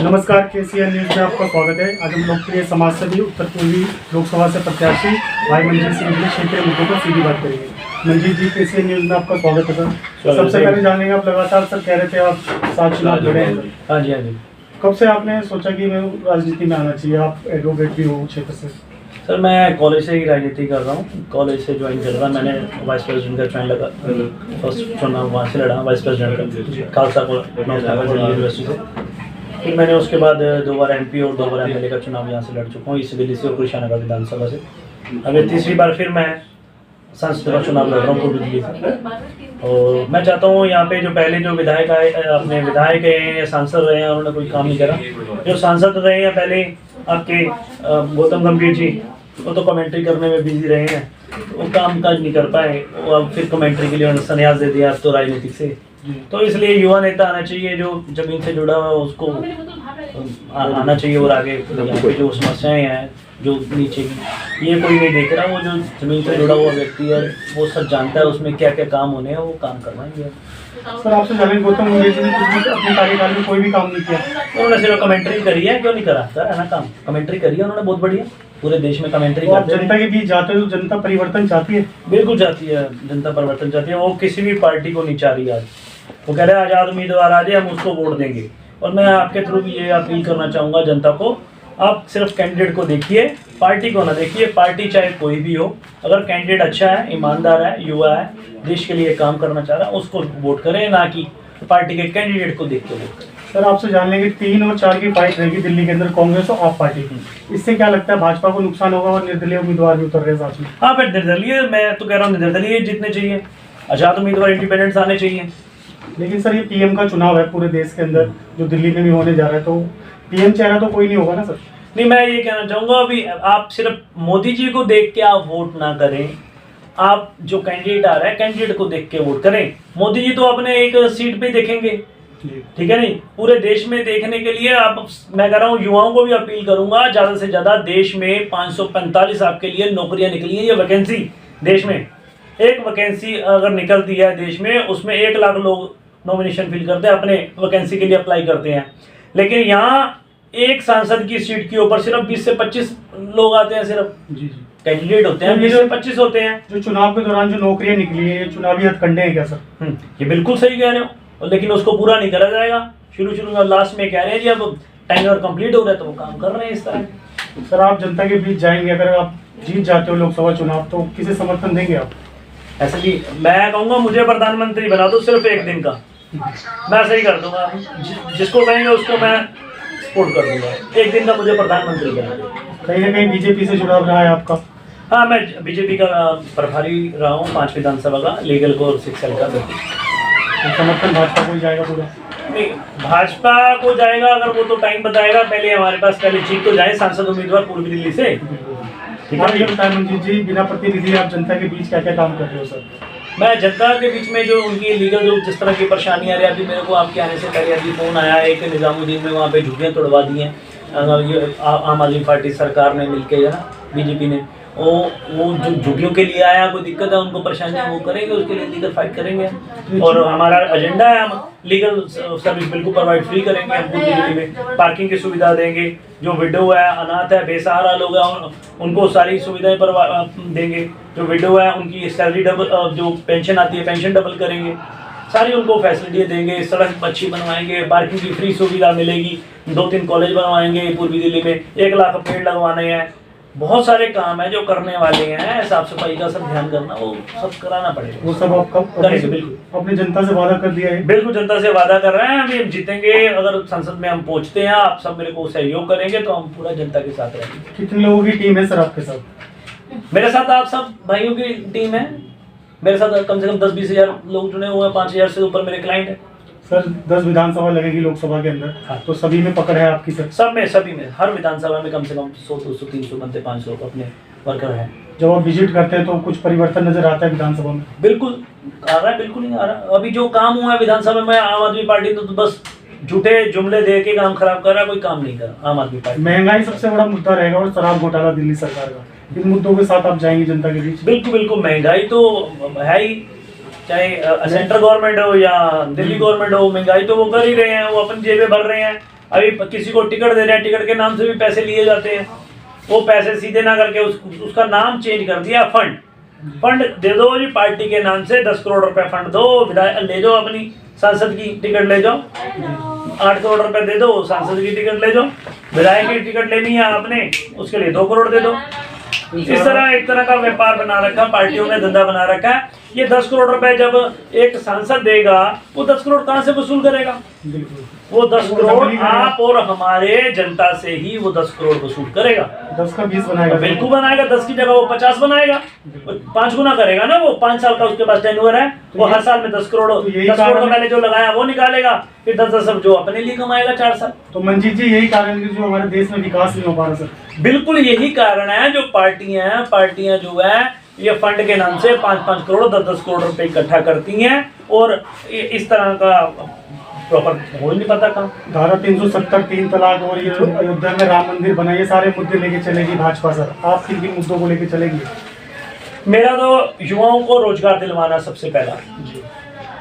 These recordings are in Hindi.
नमस्कार, केसीएन न्यूज में आपका स्वागत है। आज हम लोकप्रिय समाजसेवी उत्तर पूर्वी लोकसभा से प्रत्याशी भाई मंजीत सिंह जी क्षेत्रीय मुद्दों पर सीधी बात करेंगे। मंजीत जी, केसीएन न्यूज में आपका स्वागत है सर। सबसे पहले जानेंगे, आप लगातार सर कह रहे थे आप 7 चुनाव लड़े हैं। हाँ जी। कब से आपने सोचा कि मैं राजनीति में आना चाहिए? आप एडवोकेट भी हो क्षेत्र से। सर, मैं कॉलेज से ही राजनीति कर रहा हूँ। कॉलेज से ज्वाइन कर रहा, मैंने वाइस प्रेसिडेंट का चुनाव लगा, फर्स्ट चुनाव वहाँ से लड़ा वाइस प्रेसिडेंट का, खालसा यूनिवर्सिटी से। फिर मैंने उसके बाद 2 बार MP और 2 बार MLA का चुनाव यहाँ से लड़ चुका हूँ, ईस्ट दिल्ली से और कृष्णनगर विधानसभा से। अभी तीसरी बार फिर मैं सांसद का चुनाव लड़ रहा हूँ पूर्वी दिल्ली से। और मैं चाहता हूँ यहाँ पे जो पहले जो विधायक आए, अपने विधायक हैं या सांसद रहे हैं, उन्होंने कोई काम नहीं करा। जो सांसद रहे हैं पहले आपके गौतम गंभीर जी, वो तो कमेंट्री करने में बिजी रहे हैं, वो काम काज नहीं कर पाए। वो अब फिर कमेंट्री के लिए उन्होंने संन्यास दे दिया अब तो राजनीतिक से। तो इसलिए युवा नेता आना चाहिए जो जमीन से जुड़ा हुआ है, उसको आना चाहिए। और आगे यहाँ पे जो समस्याएं हैं जो नीचे की, ये कोई नहीं देख रहा। वो जो जमीन से जुड़ा हुआ व्यक्ति है वो सब जानता है उसमें क्या क्या काम होने हैं, वो काम करवाएंगे। सर, आपसे जानेंगे, गौतम गंभीर जी ने अपने कार्यकाल में कोई भी काम नहीं किया। उन्होंने सिर्फ कमेंट्री करी है, क्यों नहीं करा सर? है ना, काम कमेंट्री करी है उन्होंने, बहुत बढ़िया। पूरे देश में कमेंट्री करते हैं। जनता के बीच जाते हो तो जनता परिवर्तन चाहती है। बिल्कुल चाहती है, जनता परिवर्तन चाहती है। वो किसी भी पार्टी को नहीं चाह रही। आज वो कह रहे हैं आज़ाद उम्मीदवार आ जाए, हम उसको वोट देंगे। और मैं आपके थ्रू भी ये अपील करना चाहूँगा जनता को, आप सिर्फ कैंडिडेट को देखिए, पार्टी को ना देखिए। पार्टी चाहे कोई भी हो, अगर कैंडिडेट अच्छा है, ईमानदार है, युवा है, देश के लिए काम करना चाह रहा है, उसको वोट करें, ना कि पार्टी के कैंडिडेट को देख के वोट करें। सर, आपसे जान लेंगे, 3 और 4 की फाइट रहेगी दिल्ली के अंदर, कांग्रेस और आप पार्टी की। इससे क्या लगता है, भाजपा को नुकसान होगा और निर्दलीय उम्मीदवार भी उतर रहे हैं साथ में? हाँ, फिर निर्दलीय, मैं तो कह रहा हूँ निर्दलीय जीतने चाहिए, आज़ाद उम्मीदवार इंडिपेंडेंट्स आने चाहिए। लेकिन सर, ये PM का चुनाव है पूरे देश के अंदर, जो दिल्ली में भी होने जा रहा है, तो PM चेहरा तो कोई नहीं होगा ना सर? नहीं, मैं ये कहना चाहूँगा, अभी आप सिर्फ मोदी जी को देख के आप वोट ना करें। आप जो कैंडिडेट आ रहा है, कैंडिडेट को देख के वोट करें। मोदी जी तो अपने एक सीट पे देखेंगे, ठीक है नहीं, पूरे देश में देखने के लिए आप, मैं कह रहा हूँ युवाओं को भी अपील करूंगा, ज़्यादा से ज़्यादा देश में 545 आपके लिए नौकरियां निकली हैं। ये वैकेंसी देश में, एक वैकेंसी अगर निकलती है देश में, उसमें 1 लाख लोग नॉमिनेशन फिल करते हैं, अपने वैकेंसी के लिए अप्लाई करते हैं। लेकिन यहाँ एक सांसद की सीट के ऊपर सिर्फ 20 से 25 लोग आते हैं, सिर्फ जी कैंडिडेट होते हैं, 20 से 25 होते हैं। जो चुनाव के दौरान जो नौकरियां निकली है, ये चुनावी हथकंडे हैं क्या सर? ये बिल्कुल सही कह रहे हो, लेकिन उसको पूरा नहीं करा जाएगा। शुरू में, लास्ट में कह रहे हैं जी अब टेन्योर कंप्लीट हो रहा है, तो वो काम कर रहे हैं इस तरह। सर, आप जनता के बीच जाएंगे, अगर आप जीत जाते हो लोकसभा चुनाव, तो किसे समर्थन देंगे आप? ऐसे भी मैं कहूँगा, मुझे प्रधानमंत्री बना दो सिर्फ 1 दिन का, मैं सही कर दूंगा। जिसको कहेंगे उसको मैं सपोर्ट कर दूंगा। 1 दिन का मुझे प्रधानमंत्री बना दो। कहीं ना कहीं बीजेपी से जुड़ाव रहा है आपका? हाँ, मैं बीजेपी का प्रभारी रहा हूँ 5 विधानसभा का, लीगल को 6 साल का। समर्थन भाजपा को जाएगा पूरा? नहीं, भाजपा को जाएगा अगर वो तो टाइम बताएगा। पहले हमारे पास पहले जीत तो जाए सांसद उम्मीदवार पूर्वी दिल्ली से। ये बताएं मंजीत जी, बिना प्रतिनिधि आप जनता के बीच क्या क्या काम कर रहे हो सर? मैं जनता के बीच में जो उनकी लीगल जो जिस तरह की परेशानियाँ आ रही है, अभी मेरे को आपके आने से पहले अभी फ़ोन आया है कि निज़ामुद्दीन में वहाँ पे झुग्गियाँ तोड़वा दी हैं। ये आम आदमी पार्टी सरकार ने मिलके, है ना, बीजेपी ने, वो जो झुग्गियों के लिए आया, कोई दिक्कत है, उनको परेशानियाँ वो करेंगे, उसके लिए लीगल फाइट करेंगे। और हमारा एजेंडा है, हम लीगल सर्विस बिल्कुल प्रोवाइड फ्री करेंगे। हम पूरी दिल्ली में पार्किंग की सुविधा देंगे। जो विडो है, अनाथ है, बेसहारा लोग हैं, उनको सारी सुविधाएं देंगे। जो विडो है उनकी सैलरी डबल, जो पेंशन आती है पेंशन डबल करेंगे, सारी उनको फैसिलिटी देंगे। सड़क अच्छी बनवाएंगे, पार्किंग की फ्री सुविधा मिलेगी। 2-3 कॉलेज बनवाएंगे पूर्वी दिल्ली में, 1 लाख पेड़ लगवाने हैं। बहुत सारे काम है जो करने वाले हैं। साफ सफाई का सब ध्यान करना, वो सब कराना पड़ेगा। वो सब आप कब करेंगे? बिल्कुल अपनी जनता से वादा कर दिया है? बिल्कुल जनता से वादा कर रहे हैं। अभी हम जीतेंगे, अगर संसद में हम पहुंचते हैं, आप सब मेरे को सहयोग करेंगे, तो हम पूरा जनता के साथ रहेंगे। कितने लोगों की टीम है सर आपके साथ? मेरे साथ आप सब भाइयों की टीम है। मेरे साथ कम से कम 10-20 हज़ार लोग जुड़े हुए हैं, 5,000 से ऊपर मेरे क्लाइंट है। सर, 10 विधानसभा लगेगी लोकसभा के अंदर। हाँ। तो सभी में पकड़ है आपकी सर? सभी में, हर विधानसभा में कम से कम 100-200 300 बनते, 500 अपने वर्कर हैं। जब आप विजिट करते हैं तो कुछ परिवर्तन नजर आता है विधानसभा में? बिल्कुल आ रहा है, बिल्कुल नहीं आ रहा। अभी जो काम हुआ है विधानसभा में, आम आदमी पार्टी तो बस झूठे जुमले दे के काम खराब कर रहा है, कोई काम नहीं कर रहा आम आदमी पार्टी। महंगाई सबसे बड़ा मुद्दा रहेगा और शराब घोटाला दिल्ली सरकार का, इन मुद्दों के साथ आप जाएंगे जनता के बीच? बिल्कुल, महंगाई तो है ही, चाहे सेंट्रल गवर्नमेंट हो या दिल्ली गवर्नमेंट हो, महंगाई तो वो कर ही रहे हैं, वो अपनी जेबें भर रहे हैं। अभी किसी को टिकट दे रहे हैं, टिकट के नाम से भी पैसे लिए जाते हैं, वो पैसे सीधे ना करके उसका नाम चेंज कर दिया फंड। फंड दे दो जी, पार्टी के नाम से 10 करोड़ रुपए फंड दो, विधायक ले जाओ, अपनी सांसद की टिकट ले जाओ, 8 करोड़ रुपए दे दो, सांसद की टिकट ले जाओ, विधायक की टिकट लेनी है आपने, उसके लिए 2 करोड़ दे दो। इस तरह एक तरह का व्यापार बना रखा, पार्टियों ने धंधा बना रखा है। ये 10 करोड़ रुपए जब एक सांसद देगा, वो 10 करोड़ कहाँ से वसूल करेगा? वो 10 करोड़ आप और हमारे जनता से ही वो 10 करोड़ वसूल करेगा। 10 का 20 बनाएगा, बिल्कुल बनाएगा। 10 की जगह वो 50 बनाएगा, 5 गुना करेगा ना। वो 5 साल का उसके पास टेन्योर है, वो हर साल में 10 करोड़ 10 करोड़ का पहले जो लगाया वो निकालेगा, फिर 10 जो अपने लिए कमाएगा 4 साल। तो मंजीत जी यही कारण है जो हमारे देश में विकास नहीं हो पा रहा सर। बिल्कुल यही कारण है। जो पार्टियां जो है ये फंड के नाम से 5-5 करोड़ 10-10 करोड़ रुपए इकट्ठा करती हैं और इस तरह का प्रॉपर हो नहीं पता कहाँ। धारा 370, 3 तलाक और ये अयोध्या में राम मंदिर बना, ये सारे मुद्दे लेके चलेगी भाजपा सर। आप किन किन मुद्दों को लेके चलेंगे? मेरा तो युवाओं को रोजगार दिलवाना सबसे पहला,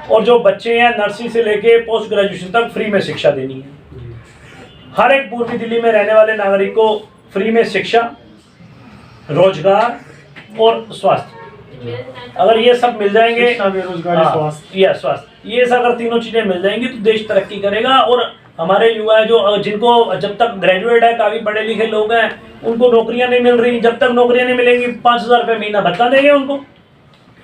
और जो बच्चे हैं नर्सरी से लेके पोस्ट ग्रेजुएशन तक फ्री में शिक्षा देनी है। हर एक पूर्वी दिल्ली में रहने वाले नागरिक को फ्री में शिक्षा, रोजगार और स्वास्थ्य, अगर ये सब मिल जाएंगे, बेरोजगारी, स्वास्थ्य, ये सब अगर तीनों चीजें मिल जाएंगी तो देश तरक्की करेगा। और हमारे युवा जो जिनको जब तक ग्रेजुएट है, काफी पढ़े लिखे लोग हैं, उनको नौकरियां नहीं मिल रही, जब तक नौकरियां नहीं मिलेंगी 5,000 रुपये महीना भत्ता देंगे उनको,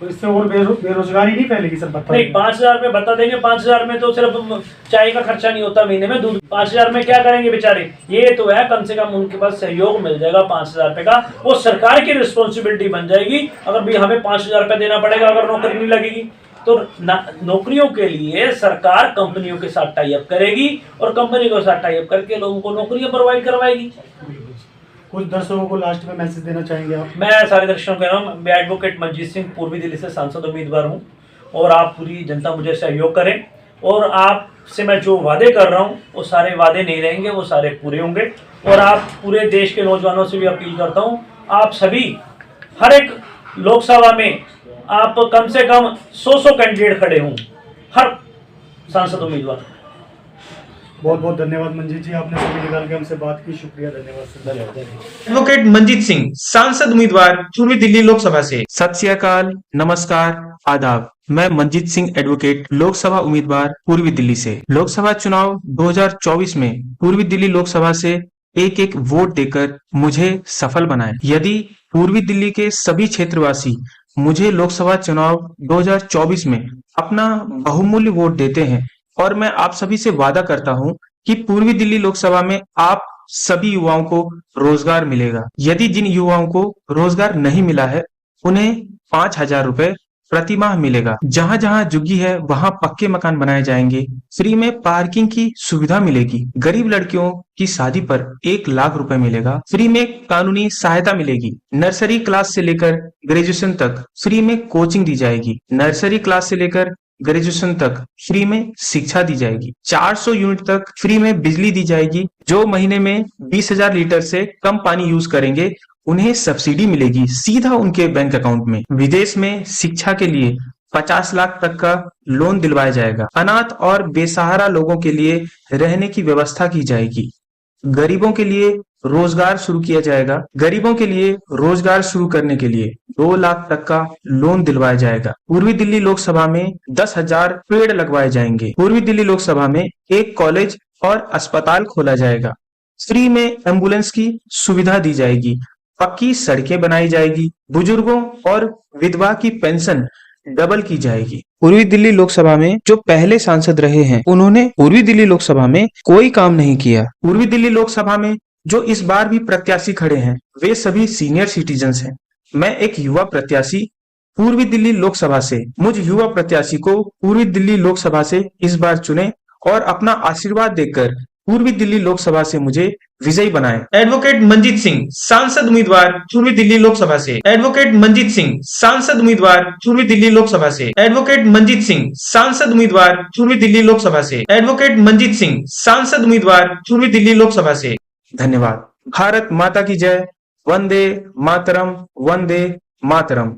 तो इससे और बेरोजगारी नहीं फैलेगी सर? नहीं, 5,000 रुपये भत्ता देंगे। 5,000 में तो सिर्फ चाय का खर्चा नहीं होता महीने में, दूध 5,000 में क्या करेंगे बेचारे? ये तो है, कम से कम उनके पास सहयोग मिल जाएगा 5,000 रुपये का, वो सरकार की रिस्पॉन्सिबिलिटी बन जाएगी। अगर भी हमें 5,000 रुपये देना पड़ेगा अगर नौकरी नहीं लगेगी, तो नौकरियों के लिए सरकार कंपनियों के साथ टाई अप करेगी और कंपनी के साथ टाई अप करके लोगों को नौकरियां प्रोवाइड करवाएगी। कुछ दर्शकों को लास्ट में मैसेज देना चाहेंगे आप? मैं सारे दर्शकों को कह रहा हूँ, मैं एडवोकेट मंजीत सिंह पूर्वी दिल्ली से सांसद उम्मीदवार हूँ, और आप पूरी जनता मुझे सहयोग करें, और आपसे मैं जो वादे कर रहा हूँ वो सारे वादे नहीं रहेंगे, वो सारे पूरे होंगे। और आप पूरे देश के नौजवानों से भी अपील करता हूँ, आप सभी हर एक लोकसभा में आप कम से कम 100 कैंडिडेट खड़े हों, हर सांसद उम्मीदवार। बहुत बहुत धन्यवाद मंजीत जी, आपने समय निकाल के हमसे बात की, शुक्रिया, धन्यवाद सर। एडवोकेट मंजीत सिंह, सांसद उम्मीदवार पूर्वी दिल्ली लोकसभा से। सत श्री अकाल, नमस्कार, आदाब। मैं मंजीत सिंह, एडवोकेट, लोकसभा उम्मीदवार पूर्वी दिल्ली से। लोकसभा चुनाव 2024 में पूर्वी दिल्ली लोकसभा से एक एक वोट देकर मुझे सफल बनाएं। यदि पूर्वी दिल्ली के सभी क्षेत्रवासी मुझे लोकसभा चुनाव 2024 में अपना बहुमूल्य वोट देते हैं, और मैं आप सभी से वादा करता हूं कि पूर्वी दिल्ली लोकसभा में आप सभी युवाओं को रोजगार मिलेगा। यदि जिन युवाओं को रोजगार नहीं मिला है, उन्हें 5,000 रुपए प्रति माह मिलेगा। जहां जहां झुग्गी है वहां पक्के मकान बनाए जाएंगे। फ्री में पार्किंग की सुविधा मिलेगी। गरीब लड़कियों की शादी पर 1 लाख रुपए मिलेगा। फ्री में कानूनी सहायता मिलेगी। नर्सरी क्लास से लेकर ग्रेजुएशन तक फ्री में कोचिंग दी जाएगी। नर्सरी क्लास से लेकर ग्रेजुएशन तक फ्री में शिक्षा दी जाएगी। 400 यूनिट तक फ्री में बिजली दी जाएगी। जो महीने में 20,000 लीटर से कम पानी यूज करेंगे उन्हें सब्सिडी मिलेगी सीधा उनके बैंक अकाउंट में। विदेश में शिक्षा के लिए 50 लाख तक का लोन दिलवाया जाएगा। अनाथ और बेसहारा लोगों के लिए रहने की व्यवस्था की जाएगी। गरीबों के लिए रोजगार शुरू किया जाएगा। गरीबों के लिए रोजगार शुरू करने के लिए 2 लाख तक का लोन दिलवाया जाएगा। पूर्वी दिल्ली लोकसभा में 10,000 पेड़ लगवाए जाएंगे। पूर्वी दिल्ली लोकसभा में एक कॉलेज और अस्पताल खोला जाएगा। फ्री में एम्बुलेंस की सुविधा दी जाएगी। पक्की सड़कें बनाई जाएगी। बुजुर्गों और विधवा की पेंशन डबल की जाएगी। पूर्वी दिल्ली लोकसभा में जो पहले सांसद रहे हैं, उन्होंने पूर्वी दिल्ली लोकसभा में कोई काम नहीं किया। पूर्वी दिल्ली लोकसभा में जो इस बार भी प्रत्याशी खड़े हैं, वे सभी सीनियर सिटीजन्स हैं। मैं एक युवा प्रत्याशी पूर्वी दिल्ली लोकसभा से, मुझ युवा प्रत्याशी को पूर्वी दिल्ली लोकसभा से इस बार चुने और अपना आशीर्वाद देकर पूर्वी दिल्ली लोकसभा से मुझे विजयी बनाएं। एडवोकेट मंजीत सिंह, सांसद उम्मीदवार पूर्वी दिल्ली लोकसभा से। एडवोकेट मंजीत सिंह, सांसद उम्मीदवार पूर्वी दिल्ली लोकसभा से। एडवोकेट मंजीत सिंह, सांसद उम्मीदवार पूर्वी दिल्ली लोकसभा से। एडवोकेट मंजीत सिंह, सांसद उम्मीदवार पूर्वी दिल्ली लोकसभा से। धन्यवाद। भारत माता की जय। वंदे मातरम, वंदे मातरम।